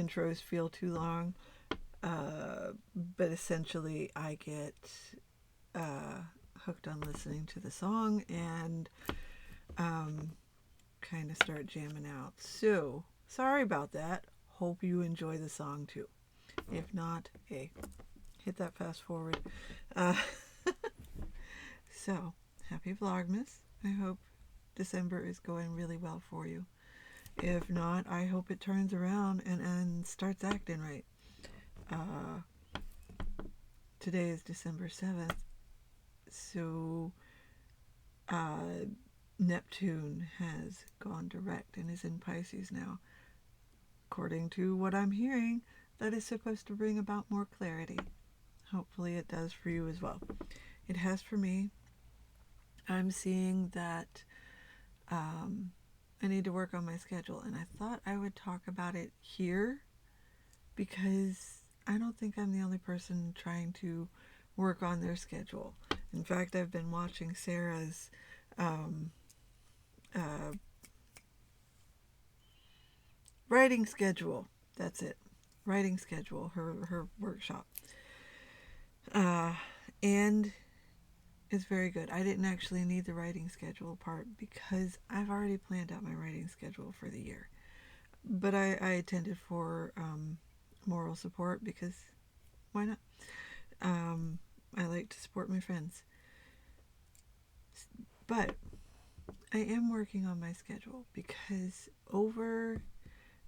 intros feel too long. But essentially, I get hooked on listening to the song and kind of start jamming out. So, sorry about that. Hope you enjoy the song too. If not, hey, hit that fast forward. Uh, so, happy Vlogmas. I hope December is going really well for you. If not, I hope it turns around and starts acting right. Uh, Today is December 7th, so uh, Neptune has gone direct and is in Pisces now. According to what I'm hearing, that is supposed to bring about more clarity. Hopefully it does for you as well. It has for me. I'm seeing that I need to work on my schedule, and I thought I would talk about it here because I don't think I'm the only person trying to work on their schedule. In fact, I've been watching Sarah's uh, writing schedule. That's it. Writing schedule, her workshop. Uh, and it's very good. I didn't actually need the writing schedule part because I've already planned out my writing schedule for the year. But I attended for moral support because why not? I like to support my friends. But I am working on my schedule because over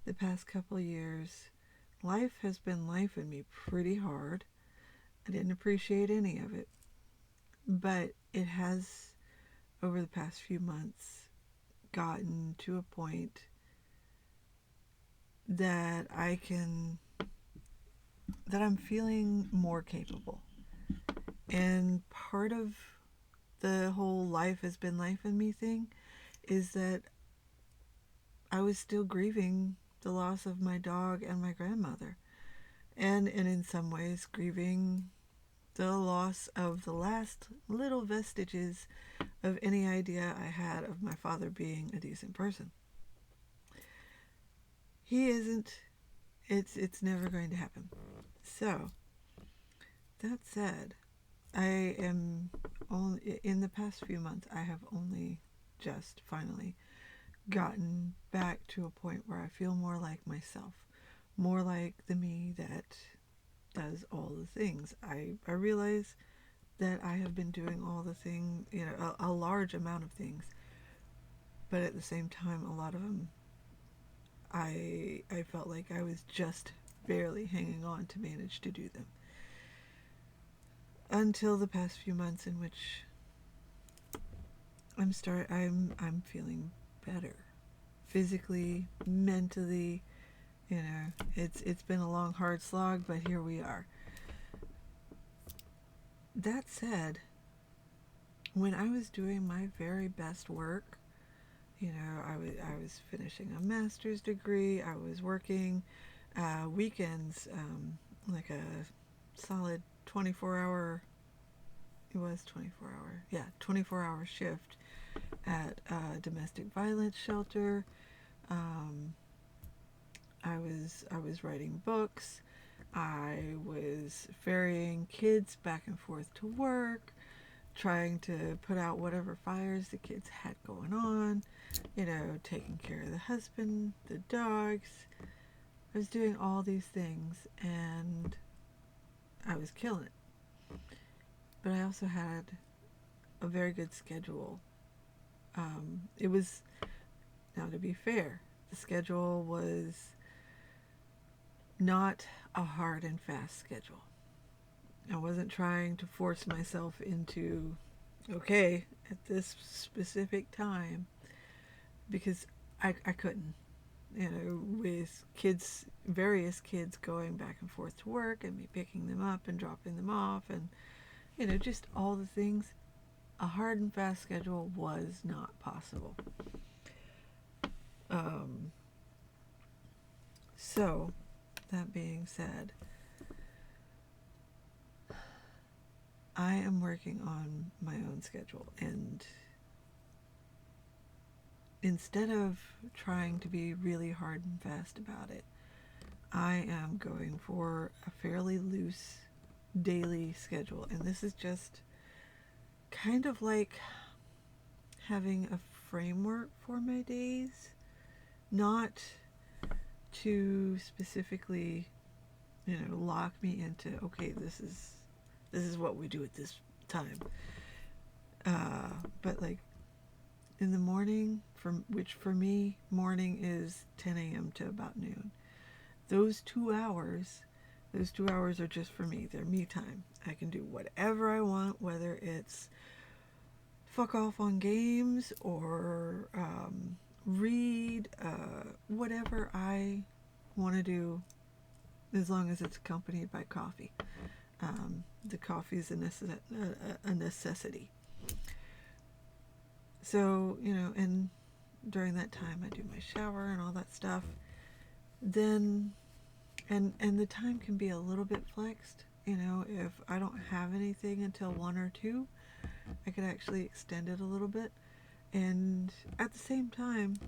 the past couple of years, life has been lifing me pretty hard. I didn't appreciate any of it, but it has, over the past few months, gotten to a point that I'm feeling more capable. And part of the whole life has been life in me thing is that I was still grieving the loss of my dog and my grandmother. And in some ways grieving the loss of the last little vestiges of any idea I had of my father being a decent person. He isn't. It's never going to happen. So, that said, I am only in the past few months I have only just finally gotten back to a point where I feel more like myself, more like the me that does all the things. I realize that I have been doing all the things, a large amount of things, but at the same time, a lot of them, I felt like I was just barely hanging on to manage to do them. Until the past few months in which I'm feeling better. Physically, mentally, it's been a long hard slog, but here we are. That said, when I was doing my very best work, I was finishing a master's degree, I was working weekends, like a solid 24-hour, it was 24-hour, yeah, 24-hour shift at a domestic violence shelter. Um, I was writing books. I was ferrying kids back and forth to work, trying to put out whatever fires the kids had going on, taking care of the husband, the dogs. I was doing all these things and I was killing it. But I also had a very good schedule. It was, now to be fair, the schedule was not a hard and fast schedule. I wasn't trying to force myself into, okay, at this specific time, because I couldn't. With kids, various kids going back and forth to work and me picking them up and dropping them off and, just all the things, a hard and fast schedule was not possible. So, that being said, I am working on my own schedule, and instead of trying to be really hard and fast about it, I am going for a fairly loose daily schedule, and this is just kind of like having a framework for my days, not to specifically, lock me into, okay, this is what we do at this time. But like in the morning, which for me, morning is 10 a.m. to about noon. Those 2 hours, are just for me. They're me time. I can do whatever I want, whether it's fuck off on games or read, whatever I want to do, as long as it's accompanied by coffee. The coffee is a necessity. So, and during that time I do my shower and all that stuff. Then, and the time can be a little bit flexed. If I don't have anything until 1 or 2, I could actually extend it a little bit. And at the same time,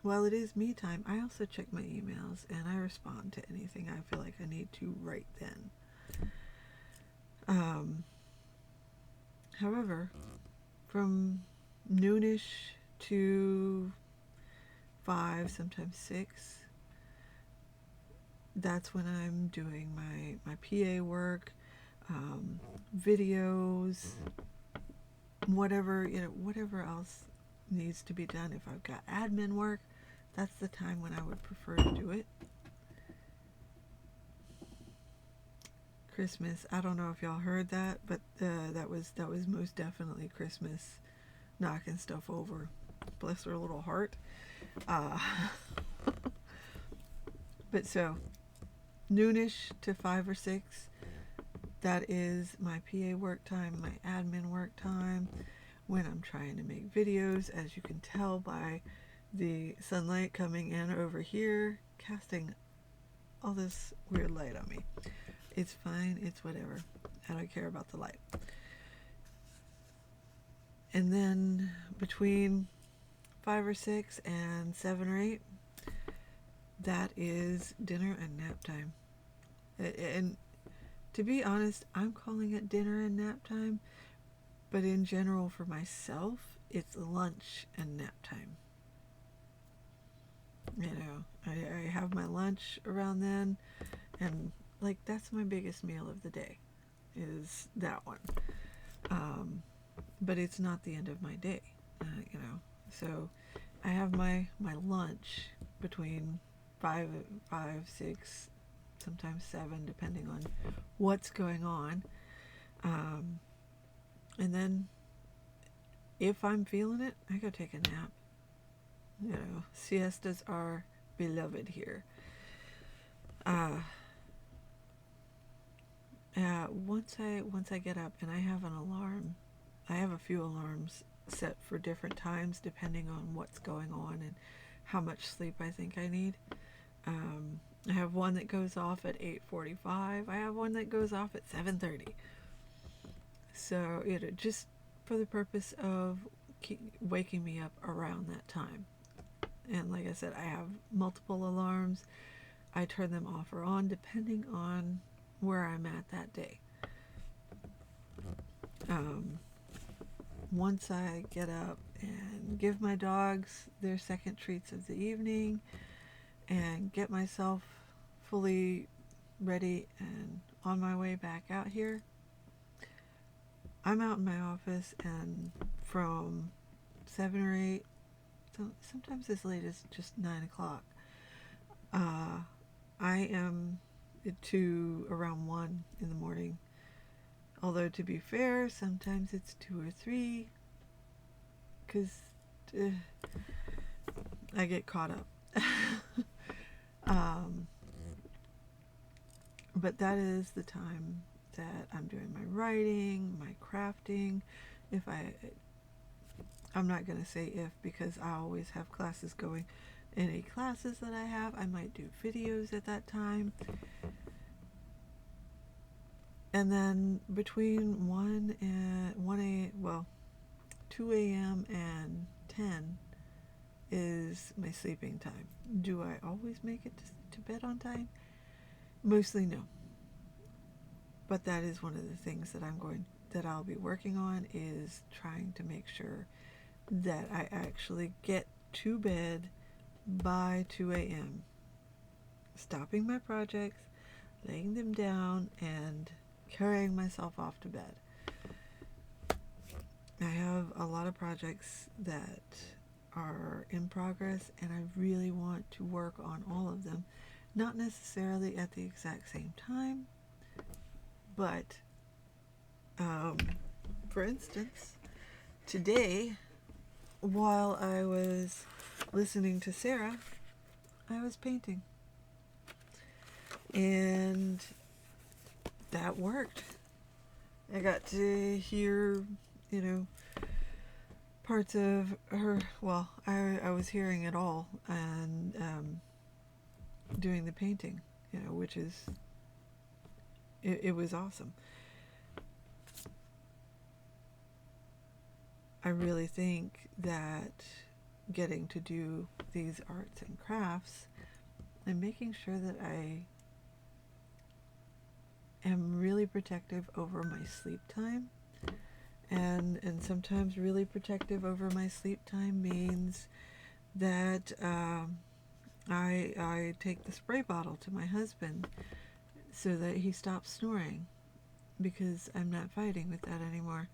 while it is me time, I also check my emails and I respond to anything I feel like I need to right then. However, from noonish to 5, sometimes 6, that's when I'm doing my PA work, videos, whatever else needs to be done. If I've got admin work, that's the time when I would prefer to do it. Christmas, I don't know if y'all heard that, but that was most definitely Christmas knocking stuff over. Bless her little heart. But so, noonish to 5 or 6, that is my PA work time, my admin work time, when I'm trying to make videos, as you can tell by the sunlight coming in over here, casting all this weird light on me. It's fine, it's whatever. I don't care about the light. And then between 5 or 6 and 7 or 8, that is dinner and nap time. And to be honest, I'm calling it dinner and nap time, but in general for myself, it's lunch and nap time. I have my lunch around then, and like that's my biggest meal of the day, is that one. But it's not the end of my day, So I have my lunch between 5, 6, sometimes 7, depending on what's going on. And then if I'm feeling it, I go take a nap. Siestas are beloved here. Once I get up, and I have an alarm, I have a few alarms set for different times depending on what's going on and how much sleep I think I need. I have one that goes off at 8:45. I have one that goes off at 7:30. So, just for the purpose of waking me up around that time. And like I said, I have multiple alarms. I turn them off or on depending on where I'm at that day. Once I get up and give my dogs their second treats of the evening and get myself fully ready and on my way back out here, I'm out in my office, and from 7 or 8, sometimes as late as just 9 o'clock, I am to around 1 in the morning. Although, to be fair, sometimes it's 2 or 3, because I get caught up. But that is the time that I'm doing my writing, my crafting. I'm not going to say if, because I always have classes going. Any classes that I have, I might do videos at that time. And then between 2 a.m. and 10 is my sleeping time. Do I always make it to bed on time? Mostly no. But that is one of the things that I'll be working on, is trying to make sure that I actually get to bed by 2 a.m. Stopping my projects, laying them down, and carrying myself off to bed. I have a lot of projects that are in progress, and I really want to work on all of them. Not necessarily at the exact same time, but for instance, today, while I was listening to Sarah, I was painting. And that worked. I got to hear, parts of her. Well, I was hearing it all, and doing the painting, which is, it was awesome. I really think that getting to do these arts and crafts and making sure that I am really protective over my sleep time, and sometimes really protective over my sleep time means that I take the spray bottle to my husband so that he stops snoring, because I'm not fighting with that anymore.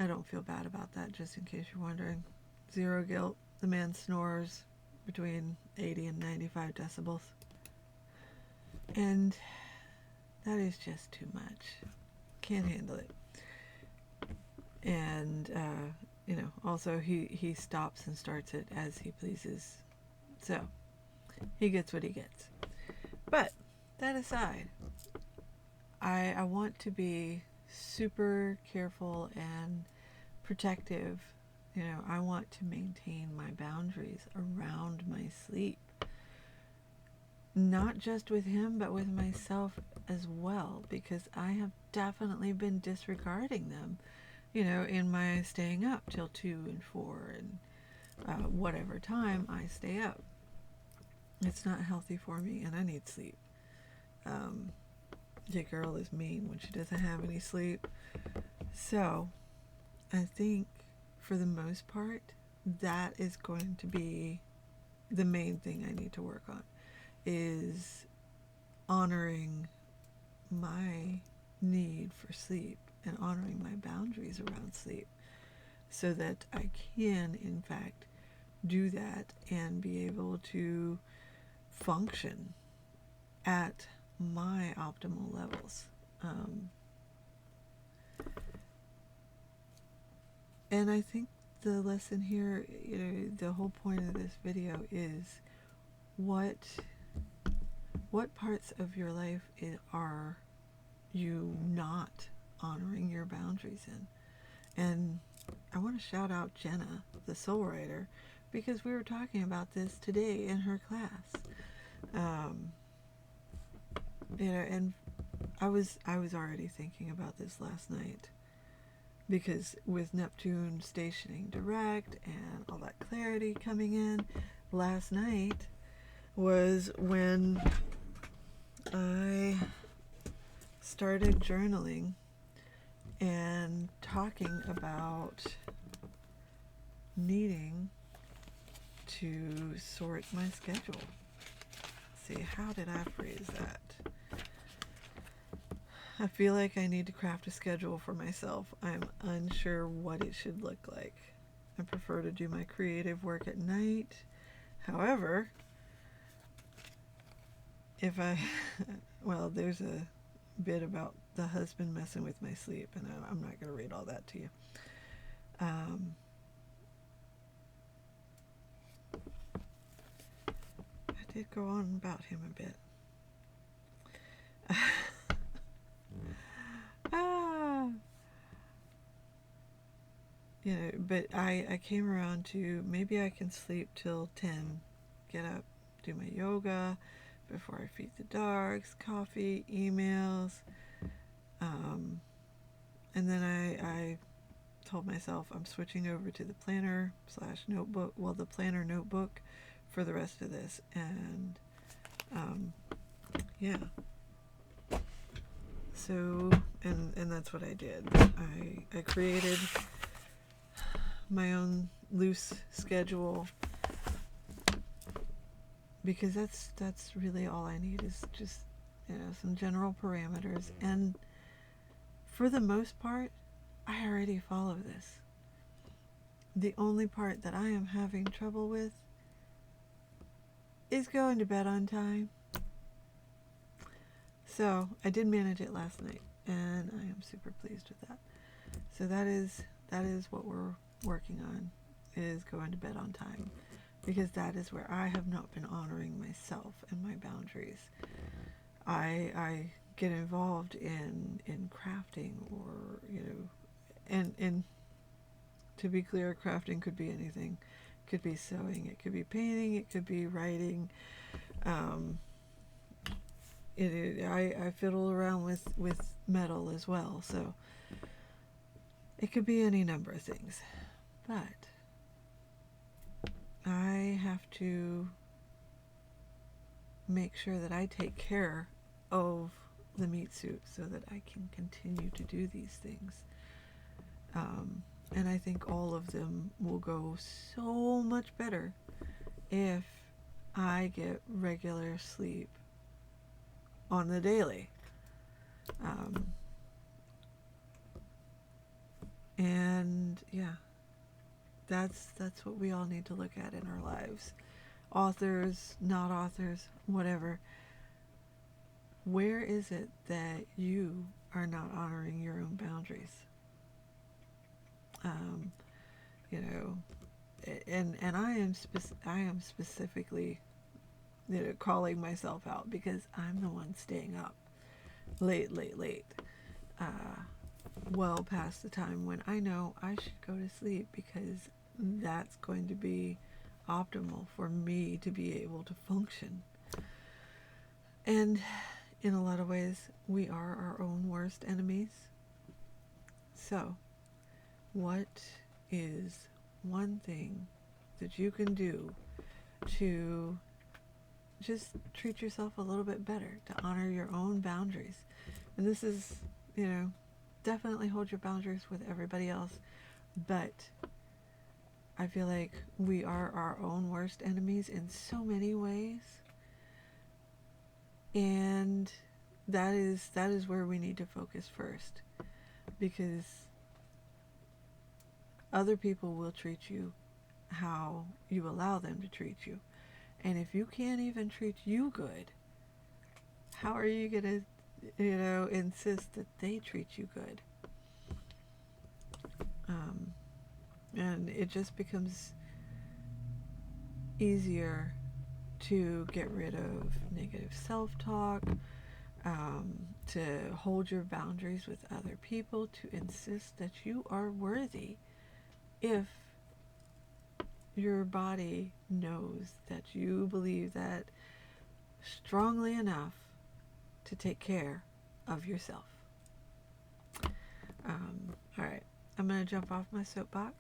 I don't feel bad about that, just in case you're wondering. Zero guilt. The man snores between 80 and 95 decibels. And that is just too much. Can't handle it. And, also he stops and starts it as he pleases. So, he gets what he gets. But, that aside, I want to be super careful and protective. I want to maintain my boundaries around my sleep. Not just with him, but with myself as well, because I have definitely been disregarding them, in my staying up till 2 and 4 and whatever time I stay up. It's not healthy for me, and I need sleep. Your girl is mean when she doesn't have any sleep. So, I think for the most part, that is going to be the main thing I need to work on, is honoring my need for sleep and honoring my boundaries around sleep, so that I can, in fact, do that and be able to function at my optimal levels. And I think the lesson here, the whole point of this video is what parts of your life are you not honoring your boundaries in. And I want to shout out Jenna, the soul writer, because we were talking about this today in her class. And I was already thinking about this last night, because with Neptune stationing direct and all that clarity coming in, last night was when I started journaling and talking about needing to sort my schedule. See, how did I phrase that? I feel like I need to craft a schedule for myself. I'm unsure what it should look like. I prefer to do my creative work at night. However, well, there's a bit about the husband messing with my sleep, and I'm not going to read all that to you. I did go on about him a bit. But I came around to maybe I can sleep till 10, get up, do my yoga before I feed the dogs, coffee, emails, and then I told myself I'm switching over to the planner slash notebook, well, the planner notebook for the rest of this. And yeah, so and that's what I did. I created my own loose schedule, because that's really all I need, is just, you know, some general parameters. And for the most part, I already follow this. The only part that I am having trouble with is going to bed on time. So I did manage it last night, and I am super pleased with that. So that is what we're working on, is going to bed on time, because that is where I have not been honoring myself and my boundaries. I get involved in crafting, or, you know, and to be clear, crafting could be anything. It could be sewing, it could be painting, it could be writing. I fiddle around with metal as well, so it could be any number of things. But I have to make sure that I take care of the meat suit so that I can continue to do these things. And I think all of them will go so much better if I get regular sleep on the daily. And yeah, that's what we all need to look at in our lives. Authors, not authors, whatever. Where is it that you are not honoring your own boundaries? You know, and I am specifically, you know, calling myself out, because I'm the one staying up late, well past the time when I know I should go to sleep, because that's going to be optimal for me to be able to function. And in a lot of ways, we are our own worst enemies. So, what is one thing that you can do to just treat yourself a little bit better, to honor your own boundaries? And this is, you know, definitely hold your boundaries with everybody else, but I feel like we are our own worst enemies in so many ways. And that is where we need to focus first, because other people will treat you how you allow them to treat you. And if you can't even treat you good, how are you going to, you know, insist that they treat you good? And it just becomes easier to get rid of negative self-talk, to hold your boundaries with other people, to insist that you are worthy, if your body knows that you believe that strongly enough to take care of yourself. All right, I'm going to jump off my soapbox.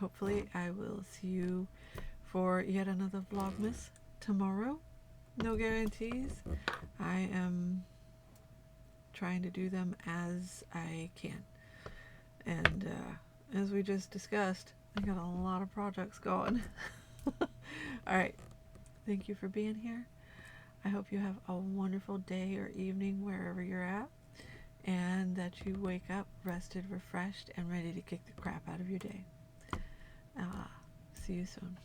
Hopefully I will see you for yet another Vlogmas tomorrow. No guarantees. I am trying to do them as I can. And as we just discussed, I got a lot of projects going. Alright, thank you for being here. I hope you have a wonderful day or evening wherever you're at, and that you wake up rested, refreshed, and ready to kick the crap out of your day. See you soon.